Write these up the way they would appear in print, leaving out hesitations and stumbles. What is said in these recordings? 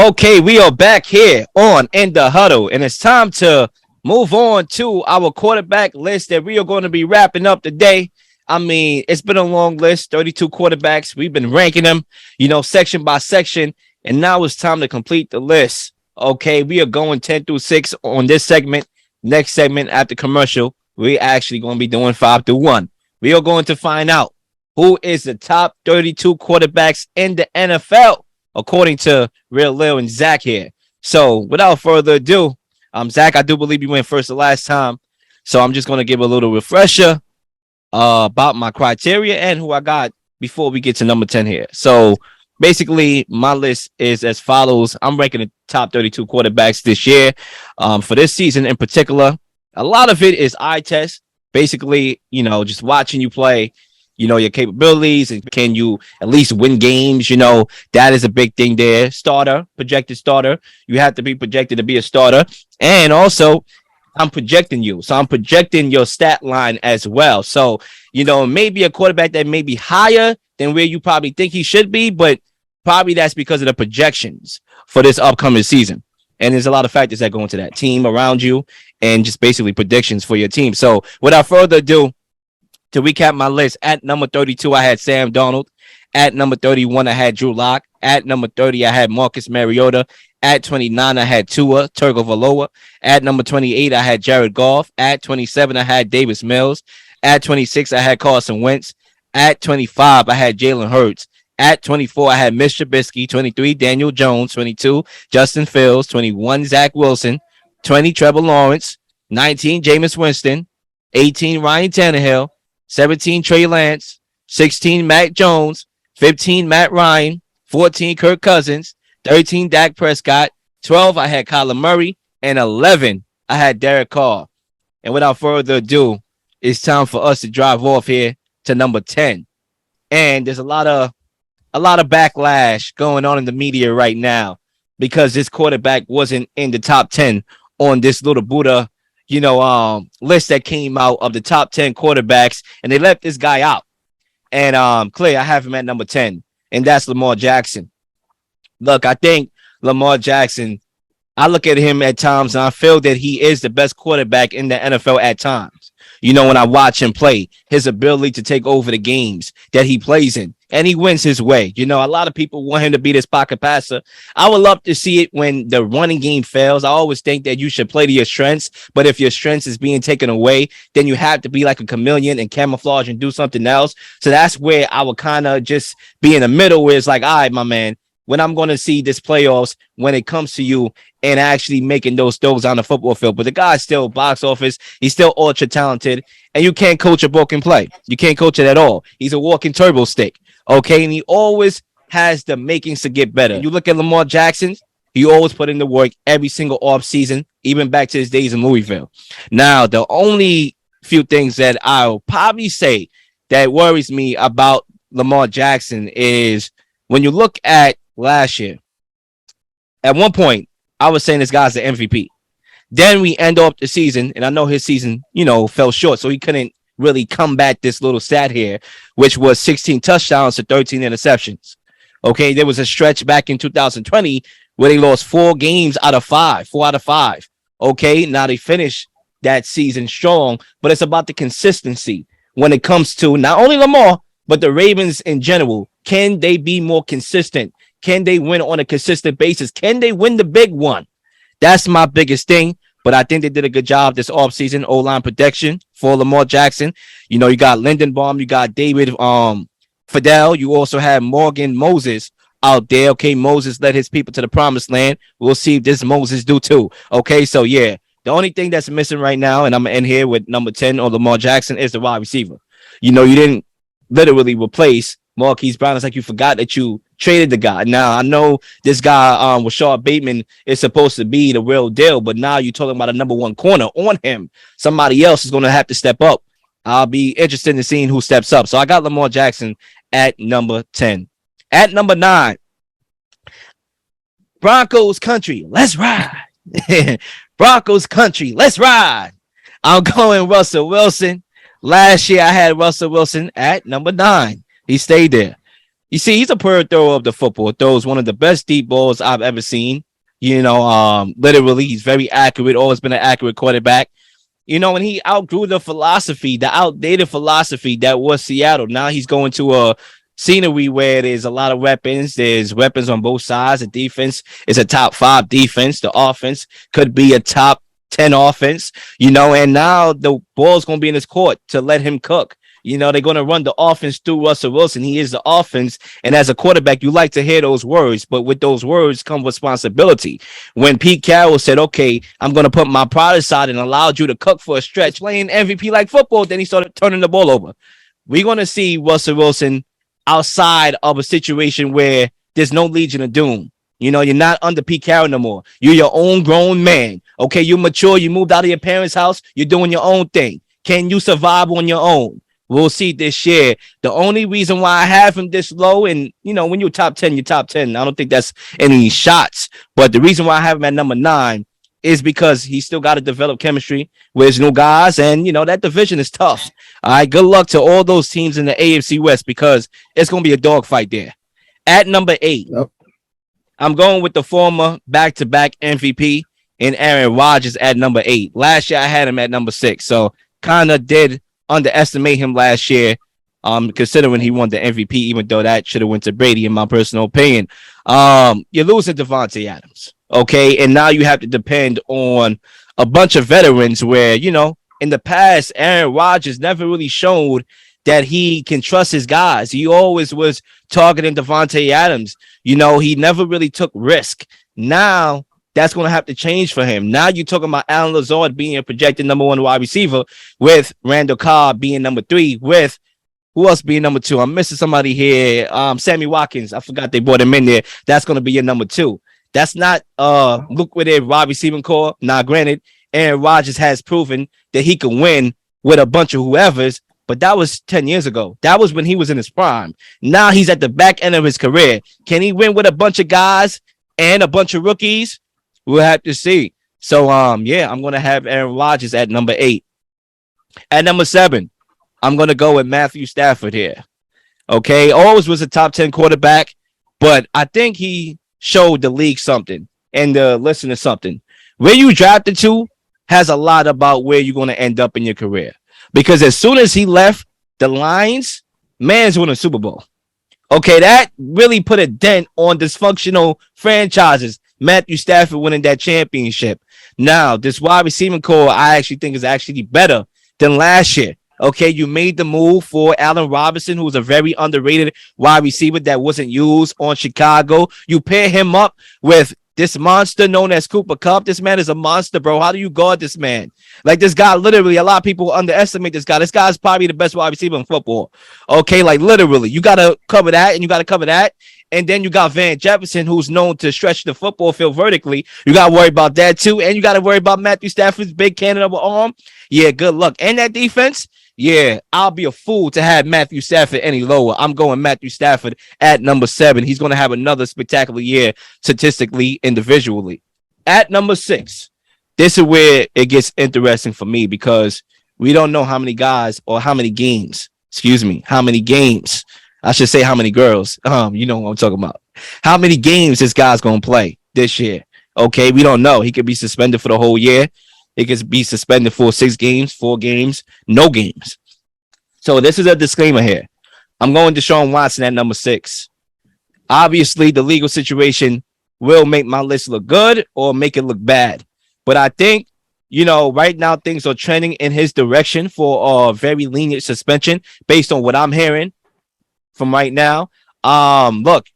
Okay, we are back here on In the Huddle, and it's time to move on to our quarterback list that we are going to be wrapping up today. I mean, it's been a long list, 32 quarterbacks. We've been ranking them, section by section, and now it's time to complete the list. Okay, we are going 10 through 6 on this segment. Next segment after commercial, we're actually going to be doing 5 through 1. We are going to find out who is the top 32 quarterbacks in the NFL, according to Rea Leel and Zac here. So without further ado, Zac, I do believe you went first the last time. So I'm just going to give a little refresher about my criteria and who I got before we get to number 10 here. So basically, my list is as follows. I'm ranking the top 32 quarterbacks this year. For this season in particular, a lot of it is eye test. Basically, just watching you play, your capabilities, and can you at least win games? That is a big thing there. Projected starter. You have to be projected to be a starter. And also, I'm projecting you. So I'm projecting your stat line as well. So, maybe a quarterback that may be higher than where you probably think he should be, but probably that's because of the projections for this upcoming season. And there's a lot of factors that go into that team around you and just basically predictions for your team. So without further ado, to recap my list, at number 32, I had Sam Darnold. At number 31, I had Drew Lock. At number 30, I had Marcus Mariota. At 29, I had Tua Tagovailoa. At number 28, I had Jared Goff. At 27, I had Davis Mills. At 26, I had Carson Wentz. At 25, I had Jalen Hurts. At 24, I had Mitch Trubisky. 23, Daniel Jones. 22, Justin Fields. 21, Zach Wilson. 20, Trevor Lawrence. 19, Jameis Winston. 18, Ryan Tannehill. 17, Trey Lance. 16, Mac Jones. 15, Matt Ryan. 14, Kirk Cousins. 13, Dak Prescott. 12, I had Kyler Murray. And 11, I had Derek Carr. And without further ado, it's time for us to drive off here to number 10. And there's a lot of backlash going on in the media right now because this quarterback wasn't in the top 10 on this little Buddha list that came out of the top 10 quarterbacks, and they left this guy out. And Clay, I have him at number 10, and that's Lamar Jackson. Look, I think Lamar Jackson, I look at him at times and I feel that he is the best quarterback in the NFL at times. When I watch him play, his ability to take over the games that he plays in, and he wins his way. A lot of people want him to be this pocket passer. I would love to see it when the running game fails. I always think that you should play to your strengths, but if your strengths is being taken away, then you have to be like a chameleon and camouflage and do something else. So that's where I would kind of just be in the middle where it's like, all right, my man, when I'm going to see this playoffs when it comes to you and actually making those throws on the football field. But the guy's still box office. He's still ultra talented, and you can't coach a broken play. You can't coach it at all. He's a walking turbo stick. Okay, and he always has the makings to get better. You look at Lamar Jackson, he always put in the work every single off season, even back to his days in Louisville. Now, the only few things that I'll probably say that worries me about Lamar Jackson is when you look at last year, at one point, I was saying this guy's the MVP. Then we end off the season, and I know his season, fell short, so he couldn't really combat this little stat here, which was 16 touchdowns to 13 interceptions. Okay, there was a stretch back in 2020 where they lost 4 out of 5. Okay, now they finished that season strong, but it's about the consistency when it comes to not only Lamar, but the Ravens in general. Can they be more consistent? Can they win on a consistent basis? Can they win the big one? That's my biggest thing. But I think they did a good job this offseason, O-line protection for Lamar Jackson. You got Lindenbaum, you got David Fidel. You also have Morgan Moses out there. Okay, Moses led his people to the promised land. We'll see if this Moses do too. Okay, so yeah, the only thing that's missing right now, and I'm going to end here with number 10 on Lamar Jackson, is the wide receiver. You didn't literally replace Marquise Brown. It's like you forgot that you traded the guy. Now, I know this guy, Rashard Bateman, is supposed to be the real deal, but now you're talking about a number 1 corner on him. Somebody else is going to have to step up. I'll be interested in seeing who steps up. So I got Lamar Jackson at number 10. At number 9, Broncos country, let's ride. Broncos country, let's ride. I'm going Russell Wilson. Last year, I had Russell Wilson at number 9. He stayed there. You see, he's a pure thrower of the football. Throws one of the best deep balls I've ever seen. Literally, he's very accurate. Always been an accurate quarterback. And he outgrew the outdated philosophy that was Seattle. Now he's going to a scenery where there's a lot of weapons. There's weapons on both sides. The defense is a top 5 defense. The offense could be a top 10 offense, and now the ball's going to be in his court to let him cook. They're going to run the offense through Russell Wilson. He is the offense. And as a quarterback, you like to hear those words, but with those words come responsibility. When Pete Carroll said, okay, I'm going to put my pride aside and allowed you to cook for a stretch, playing MVP like football, then he started turning the ball over. We're going to see Russell Wilson outside of a situation where there's no Legion of Doom. You're not under Pete Carroll no more. You're your own grown man. Okay, you mature. You moved out of your parents' house. You're doing your own thing. Can you survive on your own? We'll see this year. The only reason why I have him this low, and when you're top 10, you're top 10. I don't think that's any shots. But the reason why I have him at number 9 is because he still got to develop chemistry with his new guys, and that division is tough. All right, good luck to all those teams in the AFC West because it's gonna be a dogfight there. At number 8, yep. I'm going with the former back-to-back MVP and Aaron Rodgers at number 8. Last year I had him at number 6, so kind of did underestimate him last year, considering he won the MVP, even though that should have went to Brady, in my personal opinion. You're losing Davante Adams, okay? And now you have to depend on a bunch of veterans where, in the past, Aaron Rodgers never really showed that he can trust his guys. He always was targeting Davante Adams. He never really took risk. Now, that's going to have to change for him. Now you're talking about Alan Lazard being a projected number 1 wide receiver, with Randall Cobb being number 3, with who else being number 2? I'm missing somebody here. Sammy Watkins. I forgot they brought him in there. That's going to be your number 2. That's not lucrative wide receiving core. Now, granted, Aaron Rodgers has proven that he can win with a bunch of whoever's, but that was 10 years ago. That was when he was in his prime. Now he's at the back end of his career. Can he win with a bunch of guys and a bunch of rookies? We'll have to see. So, I'm going to have Aaron Rodgers at number 8. At number 7, I'm going to go with Matthew Stafford here. Okay, always was a top 10 quarterback, but I think he showed the league something and the listener something. Where you drafted to has a lot about where you're going to end up in your career. Because as soon as he left the Lions, man's won a Super Bowl. Okay, that really put a dent on dysfunctional franchises. Matthew Stafford winning that championship. Now, this wide receiving core, I actually think is actually better than last year. Okay, you made the move for Allen Robinson, who was a very underrated wide receiver that wasn't used on Chicago. You pair him up with this monster known as Cooper Kupp. This man is a monster, bro. How do you guard this man? Like, this guy, literally, a lot of people underestimate this guy. This guy's probably the best wide receiver in football. Okay, like, literally, you got to cover that, and you got to cover that. And then you got Van Jefferson, who's known to stretch the football field vertically. You got to worry about that, too. And you got to worry about Matthew Stafford's big cannon of an arm. Yeah, good luck. And that defense, yeah, I'll be a fool to have Matthew Stafford any lower. I'm going Matthew Stafford at number 7. He's going to have another spectacular year statistically, individually. At number 6, this is where it gets interesting for me because we don't know how many guys or how many games, how many games. I should say how many girls. You know what I'm talking about. How many games this guy's going to play this year. Okay, we don't know. He could be suspended for the whole year. He could be suspended for 6 games, 4 games, no games. So this is a disclaimer here. I'm going Desean Watson at number 6. Obviously, the legal situation will make my list look good or make it look bad. But I think, right now things are trending in his direction for a very lenient suspension based on what I'm hearing from right now. Look,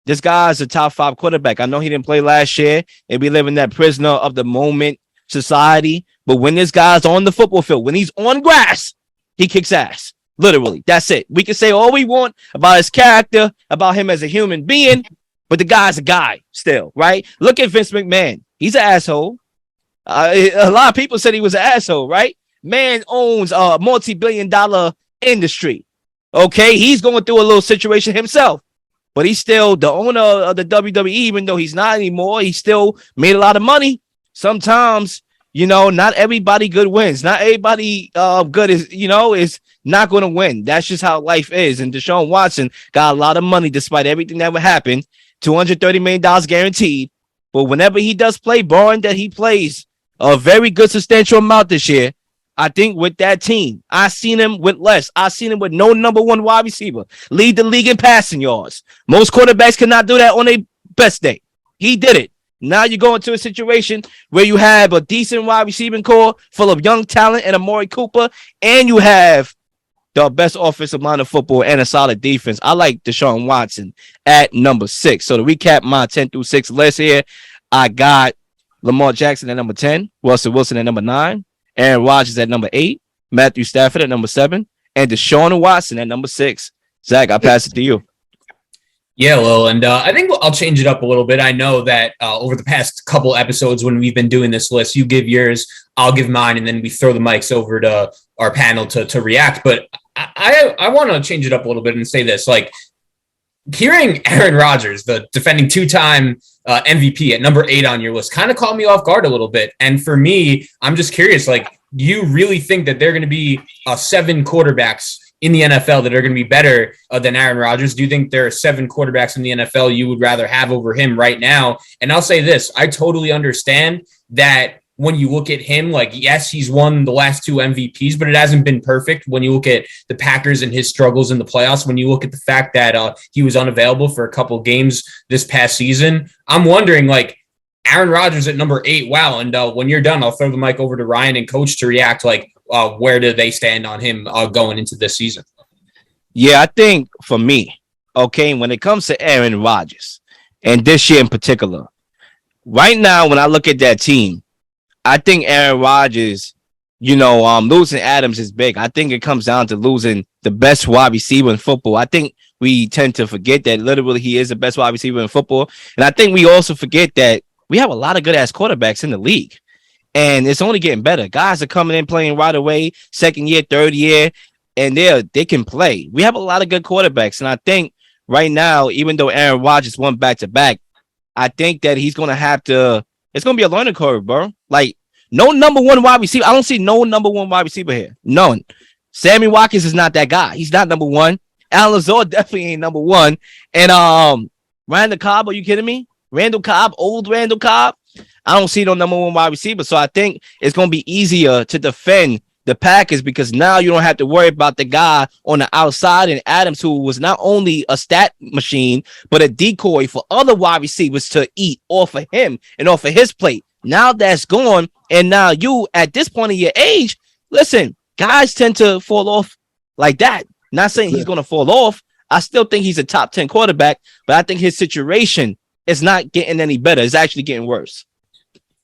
this guy's a top 5 quarterback. I know he didn't play last year and we live in that prisoner of the moment society. But when this guy's on the football field, when he's on grass, he kicks ass. Literally. That's it. We can say all we want about his character, about him as a human being, but the guy's a guy still, right? Look at Vince McMahon. He's an asshole. A lot of people said he was an asshole, right? Man owns a multi-billion-dollar industry. Okay, he's going through a little situation himself, but he's still the owner of the WWE, even though he's not anymore. He still made a lot of money. Sometimes, Not everybody good wins. Not everybody good is not going to win. That's just how life is. And Desean Watson got a lot of money despite everything that would happen. $230 million guaranteed. But whenever he does play, barring that he plays a very good substantial amount this year, I think with that team, I seen him with less. I seen him with no number one wide receiver. Lead the league in passing yards. Most quarterbacks cannot do that on their best day. He did it. Now you go into a situation where you have a decent wide receiving core full of young talent and Amari Cooper, and you have the best offensive line of football and a solid defense. I like Desean Watson at number 6. So to recap my 10 through 6 list here, I got Lamar Jackson at number 10, Russell Wilson at number 9, Aaron Rodgers at number 8, Matthew Stafford at number 7, and Desean Watson at number 6. Zach, I pass it to you. Yeah, Lil, and I think I'll change it up a little bit. I know that over the past couple episodes when we've been doing this list, you give yours, I'll give mine, and then we throw the mics over to our panel to react. But I want to change it up a little bit and say this. Like, hearing Aaron Rodgers, the defending two-time MVP at number 8 on your list, kind of caught me off guard a little bit. And for me, I'm just curious, like, do you really think that there are going to be 7 quarterbacks in the NFL that are going to be better than Aaron Rodgers? Do you think there are 7 quarterbacks in the NFL you would rather have over him right now? And I'll say this, I totally understand that when you look at him, like, yes, he's won the last 2 MVPs, but it hasn't been perfect. When you look at the Packers and his struggles in the playoffs, when you look at the fact that he was unavailable for a couple games this past season, I'm wondering, like, Aaron Rodgers at number 8, wow. And when you're done, I'll throw the mic over to Ryan and Coach to react, like, where do they stand on him going into this season? Yeah, I think for me, okay, when it comes to Aaron Rodgers, and this year in particular, right now, when I look at that team, I think Aaron Rodgers, losing Adams is big. I think it comes down to losing the best wide receiver in football. I think we tend to forget that literally he is the best wide receiver in football. And I think we also forget that we have a lot of good-ass quarterbacks in the league. And it's only getting better. Guys are coming in playing right away, second year, third year, and they can play. We have a lot of good quarterbacks. And I think right now, even though Aaron Rodgers won back-to-back, I think that he's going to have to – it's going to be a learning curve, bro. Like, no number one wide receiver. I don't see no number one wide receiver here. None. Sammy Watkins is not that guy. He's not number one. Alan Lazar definitely ain't number one. And Randall Cobb, are you kidding me? Randall Cobb, old Randall Cobb. I don't see no number one wide receiver. So I think it's going to be easier to defend the Packers because now you don't have to worry about the guy on the outside and Adams, who was not only a stat machine, but a decoy for other wide receivers to eat off of him and off of his plate. Now that's gone. And now you, at this point of your age, listen, guys tend to fall off like that. Not saying he's going to fall off. I still think he's a top 10 quarterback, but I think his situation is not getting any better. It's actually getting worse.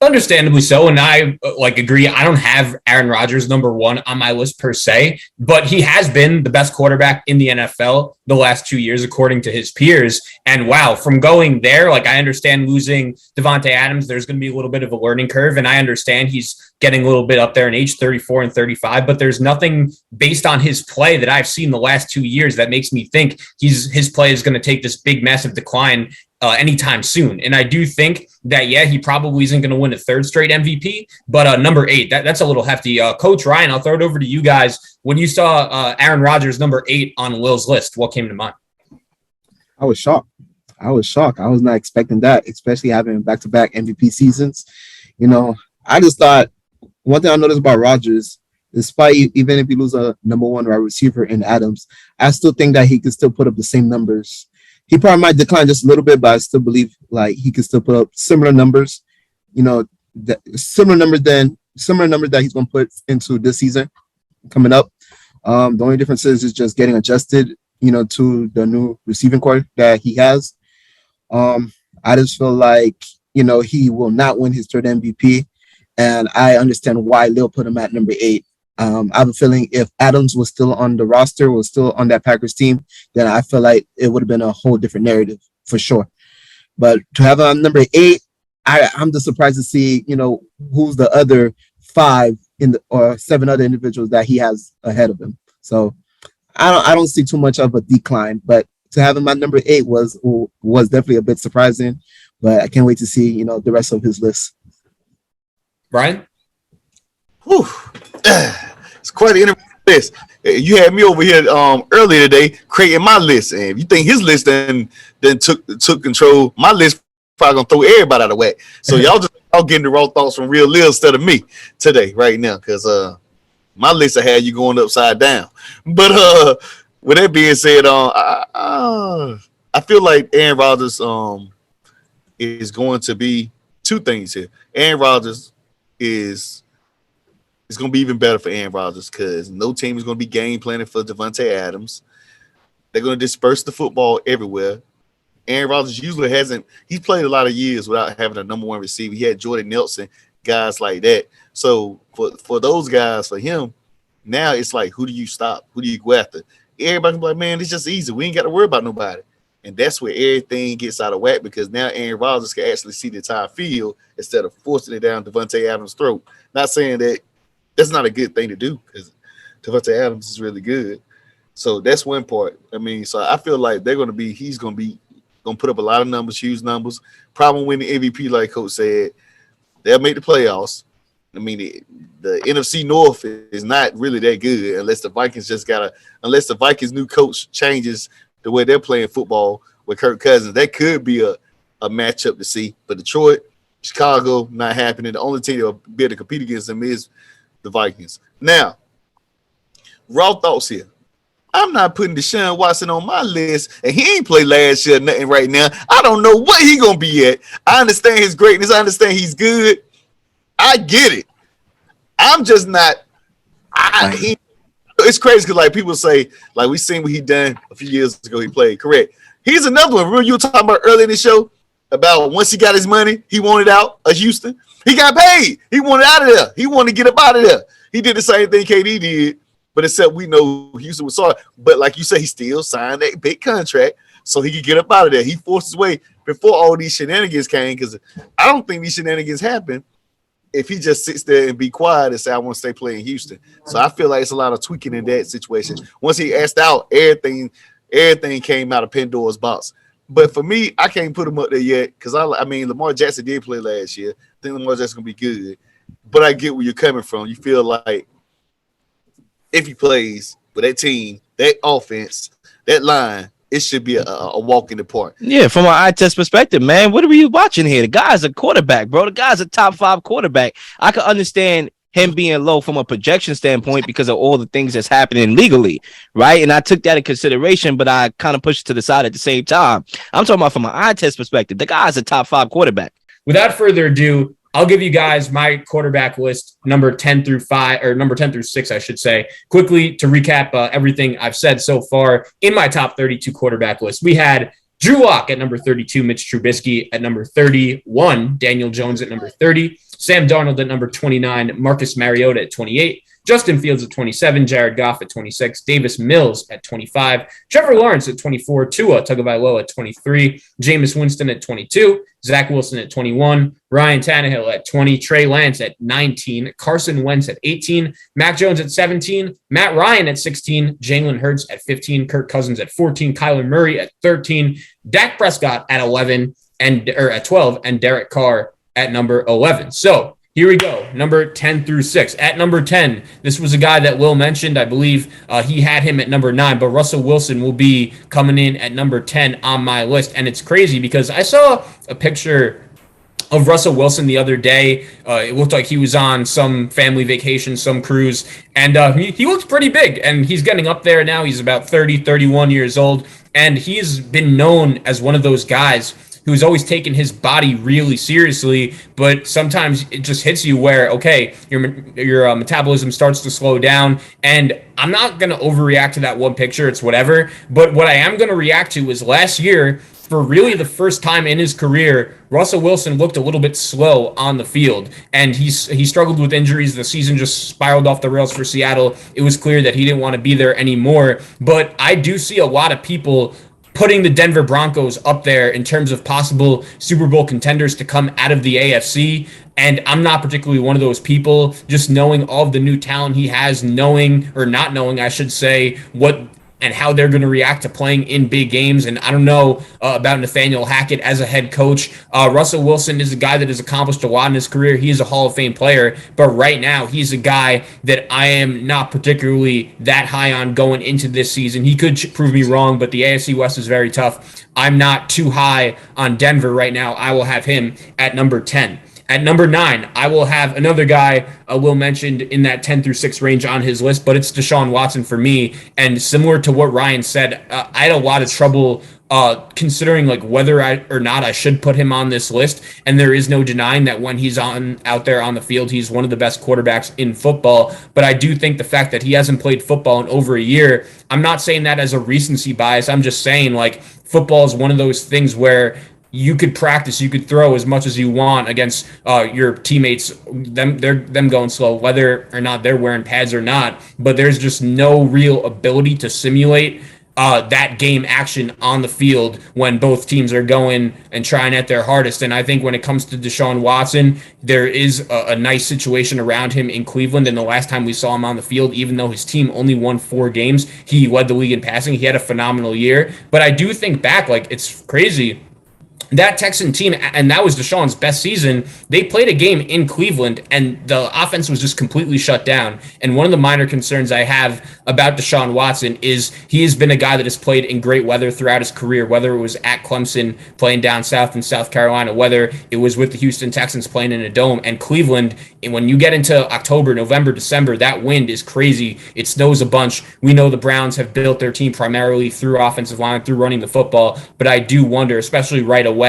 Understandably so, and I agree. I don't have Aaron Rodgers number 1 on my list per se, but he has been the best quarterback in the NFL the last 2 years, according to his peers. And wow, from going there, I understand losing Devontae Adams, there's going to be a little bit of a learning curve, and I understand he's getting a little bit up there in age, 34 and 35, but there's nothing based on his play that I've seen the last 2 years that makes me think his play is going to take this big, massive decline anytime soon. And I do think that, yeah, he probably isn't going to win a 3rd straight MVP, but number 8, that's a little hefty. Coach Ryan, I'll throw it over to you guys. When you saw Aaron Rodgers number 8 on Lil's list, what came to mind? I was shocked. I was not expecting that, especially having back-to-back MVP seasons. I just thought one thing I noticed about Rodgers, despite even if you lose a number 1 wide receiver in Adams, I still think that he could still put up the same numbers. He probably might decline just a little bit, but I still believe he could still put up similar numbers, similar numbers that he's going to put into this season coming up. The only difference is just getting adjusted, to the new receiving core that he has. I just feel like, he will not win his 3rd MVP, and I understand why Lil put him at number 8. I have a feeling if Adams was still on the roster, was still on that Packers team, then I feel like it would have been a whole different narrative for sure. But to have him on number 8, I'm just surprised to see, who's the other 5 or 7 other individuals that he has ahead of him. So I don't see too much of a decline, but to have him at number 8 was definitely a bit surprising. But I can't wait to see, the rest of his list. Brian? Whew. It's quite an interesting list. You had me over here earlier today creating my list, and if you think his list then took control, my list probably gonna throw everybody out of whack. So y'all getting the raw thoughts from Real Lil instead of me today, right now, because my list I had you going upside down. But with that being said, I feel like Aaron Rodgers is going to be two things here. Aaron Rodgers is going to be even better for Aaron Rodgers because no team is going to be game planning for Devontae Adams. They're going to disperse the football everywhere. Aaron Rodgers usually he's played a lot of years without having a number one receiver. He had Jordan Nelson, guys like that. So for those guys, for him, now it's like, who do you stop? Who do you go after? Everybody's like, man, it's just easy. We ain't got to worry about nobody. And that's where everything gets out of whack because now Aaron Rodgers can actually see the entire field instead of forcing it down Devontae Adams' throat. Not saying that that's not a good thing to do because Devontae Adams is really good. So that's one part. I mean, so I feel like he's going to put up a lot of numbers, huge numbers, probably win the MVP, like Coach said. They'll make the playoffs. I mean, the NFC North is not really that good unless the Vikings new coach changes the way they're playing football with Kirk Cousins. That could be a matchup to see. But Detroit, Chicago, not happening. The only team that will be able to compete against them is the Vikings. Now, raw thoughts here. I'm not putting Desean Watson on my list, and he ain't played last year, nothing right now. I don't know what he gonna be at. I understand his greatness. I understand he's good. I get it. I'm just not. It's crazy because like people say, like we seen what he done a few years ago. He played correct. Here's another one. Remember you were talking about earlier in the show about once he got his money, he wanted out of Houston. He got paid. He wanted out of there. He wanted to get up out of there. He did the same thing KD did. But except we know Houston was sorry. But like you said, he still signed that big contract so he could get up out of there. He forced his way before all these shenanigans came because I don't think these shenanigans happen if he just sits there and be quiet and say, I want to stay playing Houston. So I feel like it's a lot of tweaking in that situation. Once he asked out, everything came out of Pandora's box. But for me, I can't put him up there yet because I mean, Lamar Jackson did play last year. I think Lamar Jackson's going to be good. But I get where you're coming from. You feel like if he plays with that team, that offense, that line, it should be a walk in the park. Yeah, from an eye test perspective, man, what are we watching here? The guy's a quarterback, bro. The guy's a top 5 quarterback. I can understand him being low from a projection standpoint because of all the things that's happening legally, right? And I took that in consideration, but I kind of pushed it to the side at the same time. I'm talking about from an eye test perspective. The guy's a top 5 quarterback. Without further ado, I'll give you guys my quarterback list, number 10 through 6, I should say. Quickly to recap everything I've said so far in my top 32 quarterback list. We had Drew Lock at number 32, Mitch Trubisky at number 31, Daniel Jones at number 30, Sam Darnold at number 29, Marcus Mariota at 28, Justin Fields at 27, Jared Goff at 26, Davis Mills at 25, Trevor Lawrence at 24, Tua Tagovailoa at 23, Jameis Winston at 22, Zach Wilson at 21, Ryan Tannehill at 20, Trey Lance at 19, Carson Wentz at 18, Mac Jones at 17, Matt Ryan at 16, Jalen Hurts at 15, Kirk Cousins at 14, Kyler Murray at 13, Dak Prescott at 12, and Derek Carr at number 11. So here we go, number 10 through 6. At number 10, this was a guy that Will mentioned. I believe he had him at number 9, but Russell Wilson will be coming in at number 10 on my list. And it's crazy because I saw a picture of Russell Wilson the other day. It looked like he was on some family vacation, some cruise, and he looks pretty big, and he's getting up there now. He's about 30, 31 years old, and he's been known as one of those guys who's always taken his body really seriously, but sometimes it just hits you where, okay, your metabolism starts to slow down, and I'm not going to overreact to that one picture. It's whatever, but what I am going to react to is last year, for really the first time in his career, Russell Wilson looked a little bit slow on the field, and he struggled with injuries. The season just spiraled off the rails for Seattle. It was clear that he didn't want to be there anymore, but I do see a lot of people putting the Denver Broncos up there in terms of possible Super Bowl contenders to come out of the AFC. And I'm not particularly one of those people, just knowing all of the new talent he has, knowing, or not knowing, I should say, what and how they're going to react to playing in big games. And I don't know about Nathaniel Hackett as a head coach. Russell Wilson is a guy that has accomplished a lot in his career. He is a Hall of Fame player, but right now he's a guy that I am not particularly that high on going into this season. He could prove me wrong, but the AFC West is very tough. I'm not too high on Denver right now. I will have him at number 10. At number 9, I will have another guy Will mentioned in that 10 through 6 range on his list, but it's Desean Watson for me. And similar to what Ryan said, I had a lot of trouble considering like whether or not I should put him on this list. And there is no denying that when he's out there on the field, he's one of the best quarterbacks in football. But I do think the fact that he hasn't played football in over a year, I'm not saying that as a recency bias. I'm just saying like football is one of those things where you could practice, you could throw as much as you want against your teammates, them going slow, whether or not they're wearing pads or not. But there's just no real ability to simulate that game action on the field when both teams are going and trying at their hardest. And I think when it comes to Desean Watson, there is a nice situation around him in Cleveland. And the last time we saw him on the field, even though his team only won 4 games, he led the league in passing. He had a phenomenal year. But I do think back, like, it's crazy. That Texan team, and that was Deshaun's best season, they played a game in Cleveland, and the offense was just completely shut down. And one of the minor concerns I have about Desean Watson is he has been a guy that has played in great weather throughout his career, whether it was at Clemson playing down south in South Carolina, whether it was with the Houston Texans playing in a dome, and Cleveland. And when you get into October, November, December, that wind is crazy. It snows a bunch. We know the Browns have built their team primarily through offensive line, through running the football, but I do wonder, especially right away,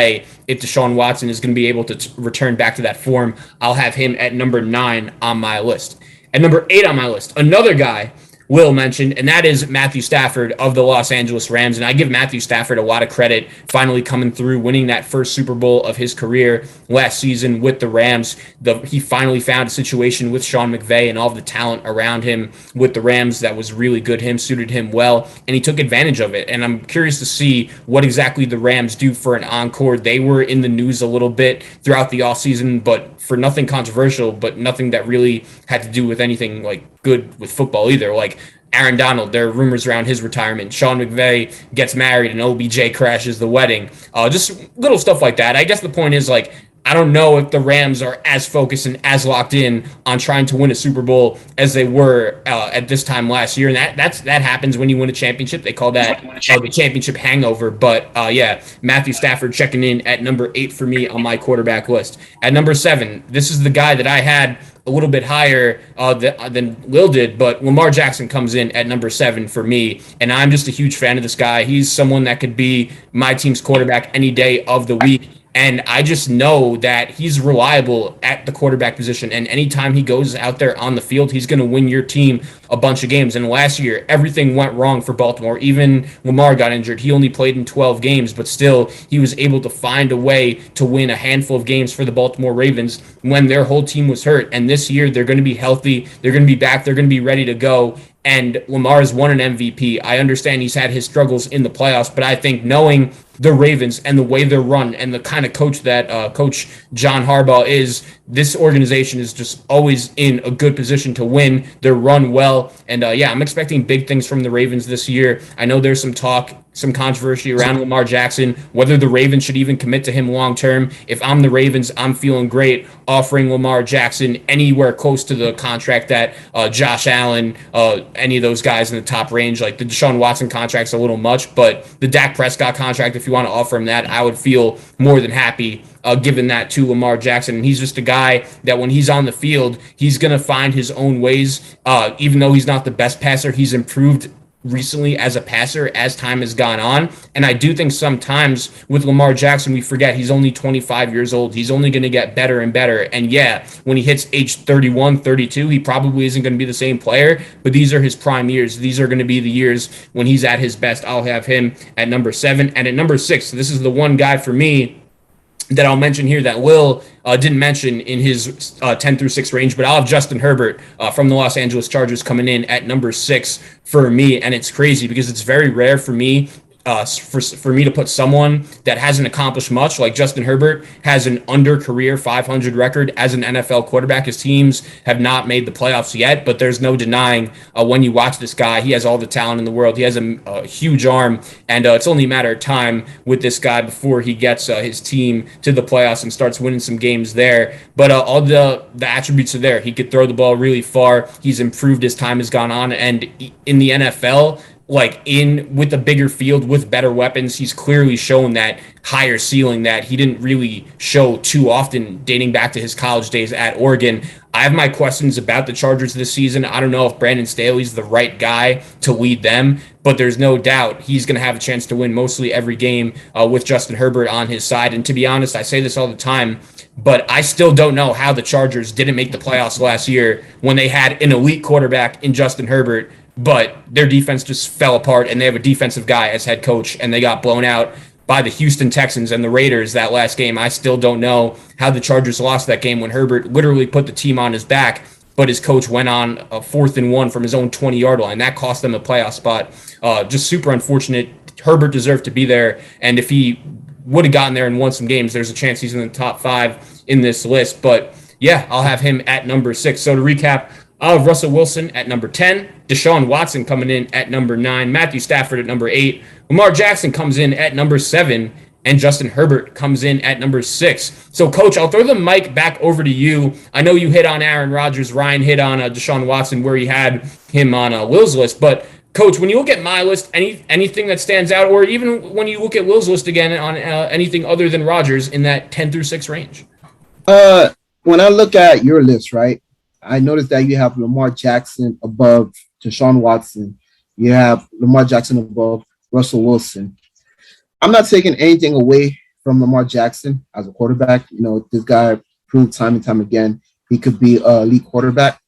if Desean Watson is going to be able to return back to that form. I'll have him at number 9 on my list. At number 8 on my list, another guy Will mentioned, and that is Matthew Stafford of the Los Angeles Rams. And I give Matthew Stafford a lot of credit, finally coming through, winning that first Super Bowl of his career last season with the Rams. He finally found a situation with Sean McVay and all of the talent around him with the Rams that was really good. Suited him well, and he took advantage of it. And I'm curious to see what exactly the Rams do for an encore. They were in the news a little bit throughout the offseason, but for nothing controversial, but nothing that really had to do with anything like good with football either. Like Aaron Donald, there are rumors around his retirement. Sean McVay gets married and OBJ crashes the wedding. Just little stuff like that. I guess the point is, like, I don't know if the Rams are as focused and as locked in on trying to win a Super Bowl as they were at this time last year. And that happens when you win a championship. They call that the championship hangover. But yeah, Matthew Stafford checking in at number 8 for me on my quarterback list. At number 7, this is the guy that I had a little bit higher than Lil did, but Lamar Jackson comes in at number 7 for me, and I'm just a huge fan of this guy. He's someone that could be my team's quarterback any day of the week. And I just know that he's reliable at the quarterback position. And anytime he goes out there on the field, he's going to win your team a bunch of games. And last year, everything went wrong for Baltimore. Even Lamar got injured. He only played in 12 games, but still he was able to find a way to win a handful of games for the Baltimore Ravens when their whole team was hurt. And this year, they're going to be healthy. They're going to be back. They're going to be ready to go. And Lamar's won an MVP. I understand he's had his struggles in the playoffs, but I think knowing the Ravens and the way they're run and the kind of coach that Coach John Harbaugh is, this organization is just always in a good position to win. They're run well. And yeah, I'm expecting big things from the Ravens this year. I know there's some talk, some controversy around Lamar Jackson, whether the Ravens should even commit to him long term. If I'm the Ravens, I'm feeling great offering Lamar Jackson anywhere close to the contract that Josh Allen, any of those guys in the top range. Like the Deshaun Watson contract's a little much, but the Dak Prescott contract, if you want to offer him that, I would feel more than happy giving that to Lamar Jackson. And he's just a guy that when he's on the field, he's going to find his own ways. Even though he's not the best passer, he's improved recently as a passer as time has gone on. And I do think sometimes with Lamar Jackson, we forget he's only 25 years old. He's only going to get better and better. And yeah, when he hits age 31, 32, he probably isn't going to be the same player, but these are his prime years. These are going to be the years when he's at his best. I'll have him at number 7. And at number 6, this is the one guy for me that I'll mention here that Will didn't mention in his 10 through 6 range, but I'll have Justin Herbert from the Los Angeles Chargers coming in at number 6 for me. And it's crazy because it's very rare for me for me to put someone that hasn't accomplished much, like Justin Herbert has an under career 500 record as an NFL quarterback. His teams have not made the playoffs yet, but there's no denying when you watch this guy, he has all the talent in the world. He has a huge arm, and it's only a matter of time with this guy before he gets his team to the playoffs and starts winning some games there. But all the attributes are there. He could throw the ball really far. He's improved as time has gone on, and in the NFL, like with a bigger field with better weapons, he's clearly shown that higher ceiling that he didn't really show too often dating back to his college days at Oregon. I have my questions about the Chargers this season. I don't know if Brandon Staley's the right guy to lead them, but there's no doubt he's going to have a chance to win mostly every game with Justin Herbert on his side. And to be honest, I say this all the time, but I still don't know how the Chargers didn't make the playoffs last year when they had an elite quarterback in Justin Herbert, but their defense just fell apart, and they have a defensive guy as head coach, and they got blown out by the Houston Texans and the Raiders that last game. I still don't know how the Chargers lost that game when Herbert literally put the team on his back, but his coach went on a 4th and 1 from his own 20-yard line. That cost them a playoff spot. Just super unfortunate. Herbert deserved to be there, and if he would have gotten there and won some games, there's a chance he's in the top 5 in this list. But yeah, I'll have him at number 6. So to recap, I'll have Russell Wilson at number 10, Desean Watson coming in at number 9, Matthew Stafford at number 8, Lamar Jackson comes in at number 7, and Justin Herbert comes in at number 6. So, Coach, I'll throw the mic back over to you. I know you hit on Aaron Rodgers. Ryan hit on Desean Watson, where he had him on Will's list. But, Coach, when you look at my list, anything that stands out, or even when you look at Will's list again on anything other than Rodgers in that 10 through 6 range? When I look at your list, right, I noticed that you have Lamar Jackson above Desean Watson. You have Lamar Jackson above Russell Wilson. I'm not taking anything away from Lamar Jackson as a quarterback. You know, this guy proved time and time again he could be an elite quarterback.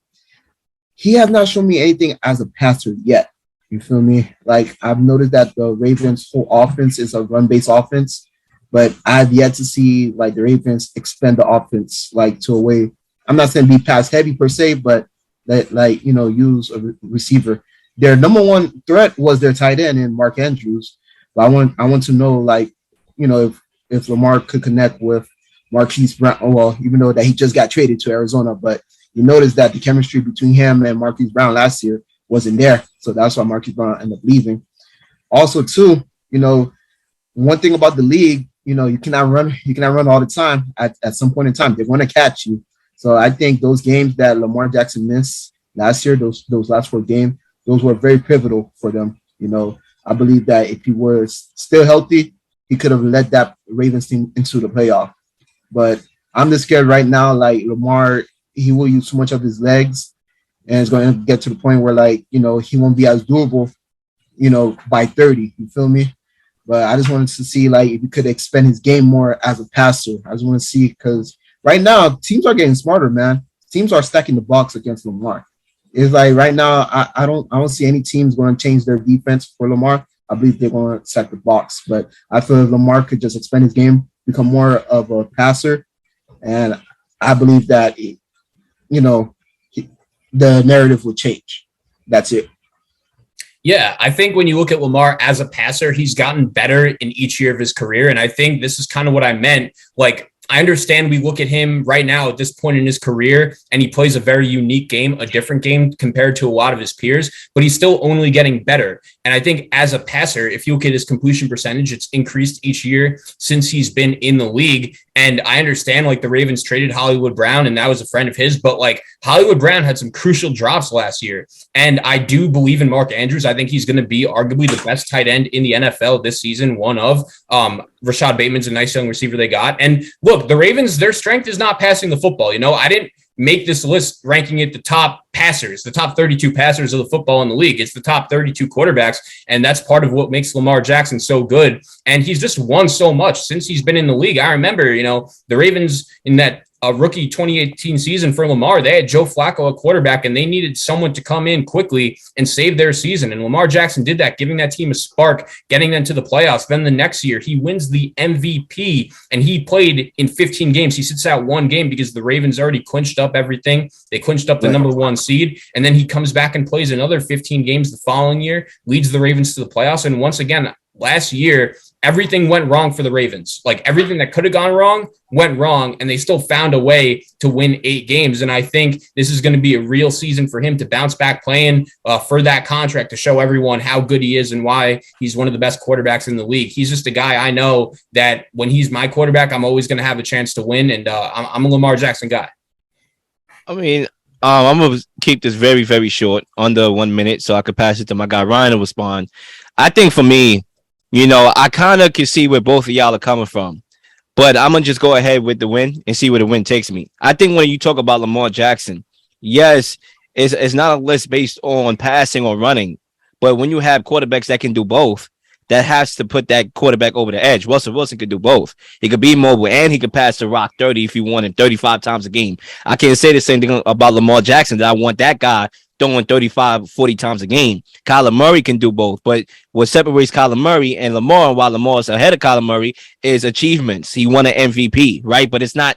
He has not shown me anything as a passer yet. You feel me? Like, I've noticed that the Ravens' whole offense is a run-based offense, but I've yet to see, like, the Ravens expand the offense, like, to a way. I'm not saying be pass heavy per se, but that, like, you know, use a receiver. Their number one threat was their tight end in Mark Andrews. But I want to know, like, you know, if Lamar could connect with Marquise Brown. Well, even though that he just got traded to Arizona, but you notice that the chemistry between him and Marquise Brown last year wasn't there. So that's why Marquise Brown ended up leaving. Also, too, you know, one thing about the league, you know, you cannot run all the time. At some point in time, they're going to catch you. So I think those games that Lamar Jackson missed last year, those last 4 games, those were very pivotal for them. You know, I believe that if he was still healthy, he could have led that Ravens team into the playoff. But I'm just scared right now, like, Lamar, he will use too much of his legs, and it's going to get to the point where, like, you know, he won't be as doable, you know, by 30. You feel me? But I just wanted to see, like, if he could expand his game more as a passer. I just want to see, because right now, teams are getting smarter, man. Teams are stacking the box against Lamar. It's like right now, I don't see any teams going to change their defense for Lamar. I believe they're going to stack the box. But I feel like Lamar could just expand his game, become more of a passer. And I believe that, you know, the narrative will change. That's it. Yeah, I think when you look at Lamar as a passer, he's gotten better in each year of his career. And I think this is kind of what I meant. Like, I understand we look at him right now at this point in his career, and he plays a very unique game, a different game compared to a lot of his peers, but he's still only getting better. And I think as a passer, if you look at his completion percentage, it's increased each year since he's been in the league. And I understand, like, the Ravens traded Hollywood Brown, and that was a friend of his, but, like, Hollywood Brown had some crucial drops last year. And I do believe in Mark Andrews. I think he's going to be arguably the best tight end in the NFL this season, one of. Rashad Bateman's a nice young receiver they got. And look, the Ravens, their strength is not passing the football. You know, I didn't make this list ranking it the top passers, the top 32 passers of the football in the league. It's the top 32 quarterbacks, and that's part of what makes Lamar Jackson so good. And he's just won so much since he's been in the league. I remember, you know, the Ravens in that rookie 2018 season for Lamar, they had Joe Flacco at quarterback, and they needed someone to come in quickly and save their season. And Lamar Jackson did that, giving that team a spark, getting them to the playoffs. Then the next year, he wins the MVP, and he played in 15 games. He sits out 1 game because the Ravens already clinched up everything. They clinched up the number 1 seed, and then he comes back and plays another 15 games the following year, leads the Ravens to the playoffs. And once again, last year, everything went wrong for the Ravens. Like everything that could have gone wrong went wrong, and they still found a way to win 8 games. And I think this is going to be a real season for him to bounce back playing for that contract, to show everyone how good he is and why he's one of the best quarterbacks in the league. He's just a guy I know that when he's my quarterback, I'm always going to have a chance to win. And I'm a Lamar Jackson guy. I mean, I'm going to keep this very, very short, under 1 minute, so I could pass it to my guy Ryan to respond. I think for me, I kind of can see where both of y'all are coming from, but I'm going to just go ahead with the win and see where the win takes me. I think when you talk about Lamar Jackson, yes, it's not a list based on passing or running, but when you have quarterbacks that can do both, that has to put that quarterback over the edge. Russell Wilson could do both. He could be mobile and he could pass the rock 30 if you want him 35 times a game. I can't say the same thing about Lamar Jackson, that I want that guy throwing 35, 40 times a game. Kyler Murray can do both, but what separates Kyler Murray and Lamar, while Lamar is ahead of Kyler Murray, is achievements. He won an MVP, right? But it's not,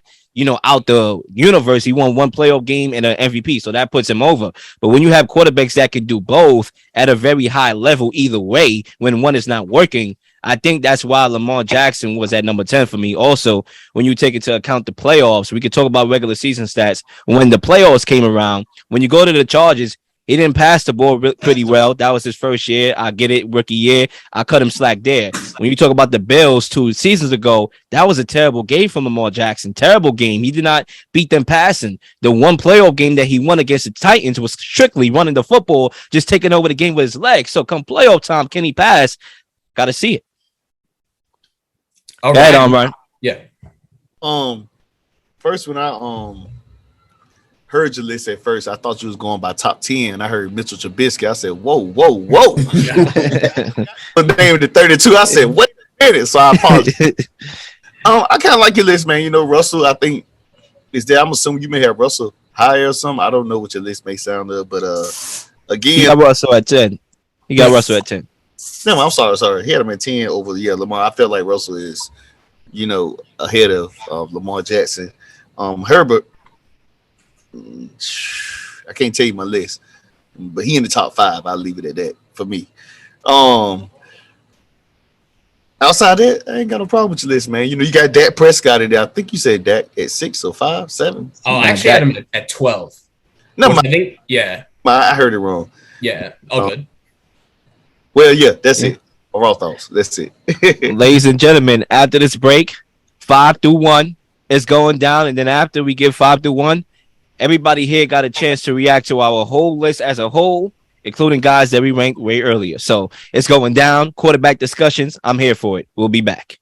out the universe. He won 1 playoff game and an MVP, so that puts him over. But when you have quarterbacks that can do both at a very high level either way, when one is not working, I think that's why Lamar Jackson was at number 10 for me. Also, when you take into account the playoffs, we could talk about regular season stats. When the playoffs came around, when you go to the Chargers, he didn't pass the ball pretty well. That was his first year. I get it, rookie year. I cut him slack there. When you talk about the Bills 2 seasons ago, that was a terrible game from Lamar Jackson. Terrible game. He did not beat them passing. The one playoff game that he won against the Titans was strictly running the football, just taking over the game with his legs. So come playoff time, can he pass? Got to see it. All right, Ryan. Yeah. First when I heard your list at first, I thought you was going by top 10. I heard Mitchell Trubisky. I said, whoa. Name the 32. I said, wait a minute. So I apologize. I kind of like your list, man. Russell, I think is there. I'm assuming you may have Russell higher or something. I don't know what your list may sound of, but again, you got Russell at 10. No, I'm sorry. He had him at 10 over Lamar. I felt like Russell is, ahead of Lamar Jackson. Herbert, I can't tell you my list, but he in the top 5. I'll leave it at that for me. Outside that, I ain't got no problem with your list, man. You got Dak Prescott in there. I think you said Dak at 6 or 5, 7. Oh, I actually had him at 12. No, I heard it wrong. Yeah, all good. Well, yeah, that's it. Overall thoughts. That's it. Ladies and gentlemen, after this break, 5 through 1 is going down, and then after we give 5 through 1, everybody here got a chance to react to our whole list as a whole, including guys that we ranked way earlier. So it's going down. Quarterback discussions. I'm here for it. We'll be back.